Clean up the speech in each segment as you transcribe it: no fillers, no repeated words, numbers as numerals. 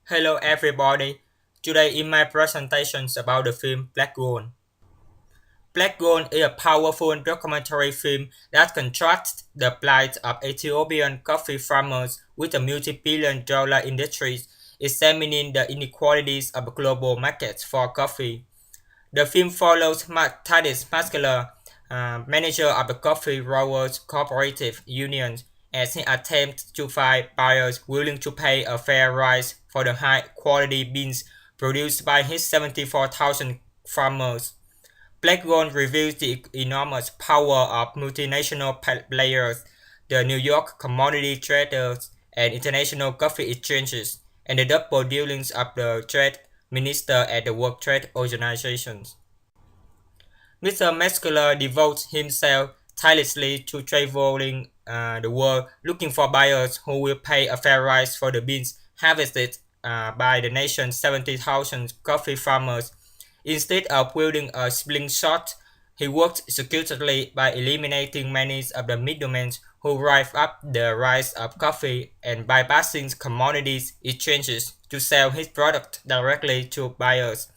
Hello everybody. Today in my presentation is about the film Black Gold. Black Gold is a powerful documentary film that contrasts the plight of Ethiopian coffee farmers with a multi-billion dollar industry, examining the inequalities of the global markets for coffee. The film follows Tadis Muscular, manager of the Coffee Growers Cooperative Union, as he attempts to find buyers willing to pay a fair price for the high-quality beans produced by his 74,000 farmers. Black Gold reveals the enormous power of multinational players, the New York commodity traders, and international coffee exchanges, and the double dealings of the trade minister at the World Trade Organization. Mr. Muscular devotes himself tirelessly to traveling the world looking for buyers who will pay a fair price for the beans harvested by the nation's 70,000 coffee farmers. Instead of wielding a slingshot, he worked securely by eliminating many of the middlemen who drive up the price of coffee and bypassing commodities exchanges to sell his product directly to buyers.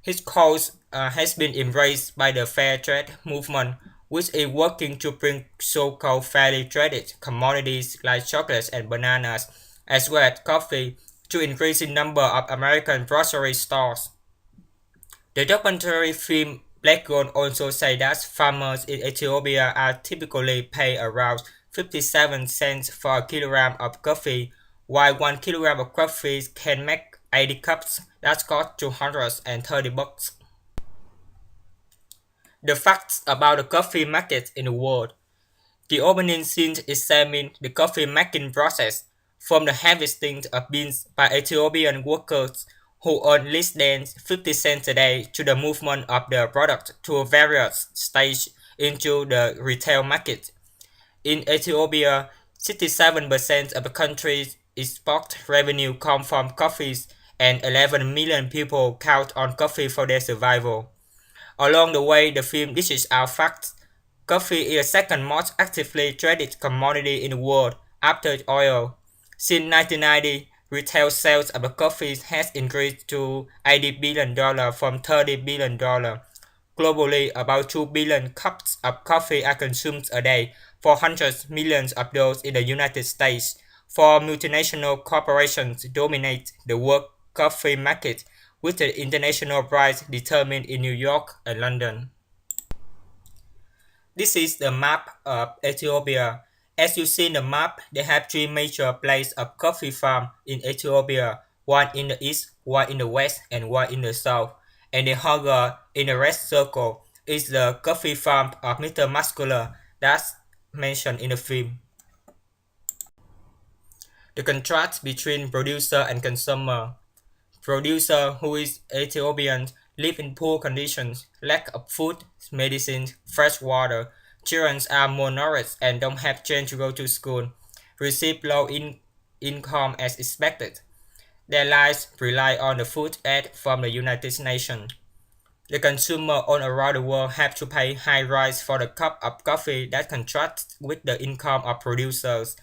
His cause has been embraced by the fair trade movement, which is working to bring so-called fairly traded commodities like chocolates and bananas, as well as coffee, to increasing number of American grocery stores. The documentary film Black Gold also says that farmers in Ethiopia are typically paid around 57 cents for a kilogram of coffee, while 1 kilogram of coffee can make 80 cups that cost $230. The facts about the coffee market in the world. The opening scene examines the coffee making process, from the harvesting of beans by Ethiopian workers who earn less than 50 cents a day to the movement of the product to various stages into the retail market. In Ethiopia, 67% of the country's export revenue comes from coffees, and 11 million people count on coffee for their survival. Along the way, the film dishes out facts. Coffee is the second most actively traded commodity in the world after oil. Since 1990, retail sales of the coffee has increased to $80 billion from $30 billion. Globally, about 2 billion cups of coffee are consumed a day, 400 millions of those in the United States. Four multinational corporations dominate the world coffee market, with the international price determined in New York and London. This is the map of Ethiopia. As you see in the map, they have three major places of coffee farm in Ethiopia, one in the east, one in the west, and one in the south. And the hugger in the red circle is the coffee farm of Mr. Muscular that's mentioned in the film. The contrast between producer and consumer. Producer, who is Ethiopian, live in poor conditions, lack of food, medicine, fresh water. Children are malnourished and don't have chance to go to school. Receive low income as expected. Their lives rely on the food aid from the United Nations. The consumer all around the world have to pay high price for the cup of coffee that contrasts with the income of producers.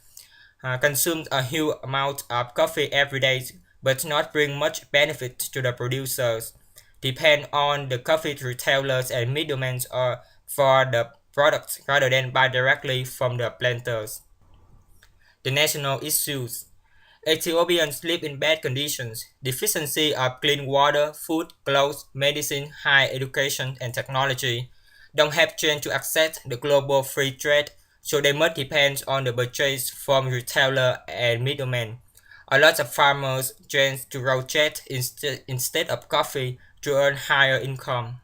Consume a huge amount of coffee every day, but not bring much benefit to the producers. Depend on the coffee retailers and middlemen for the products rather than buy directly from the planters. The national issues. Ethiopians live in bad conditions, deficiency of clean water, food, clothes, medicine, higher education, and technology. Don't have chance to access the global free trade, so they must depend on the purchase from retailer and middlemen. A lot of farmers change to rotate instead of coffee to earn higher income.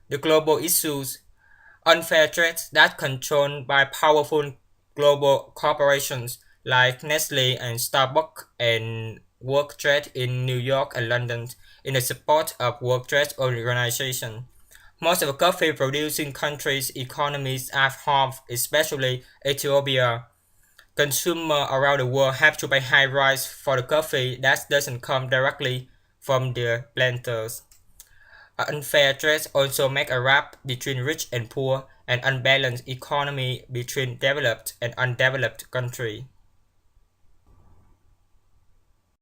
The global issues. Unfair trade that's controlled by powerful global corporations like Nestle and Starbucks, and work trade in New York and London in the support of World Trade Organization. Most of the coffee producing countries' economies are harmed, especially Ethiopia. Consumers around the world have to pay high price for the coffee that doesn't come directly from the planters. Unfair trade also make a gap between rich and poor, and unbalanced economy between developed and undeveloped countries.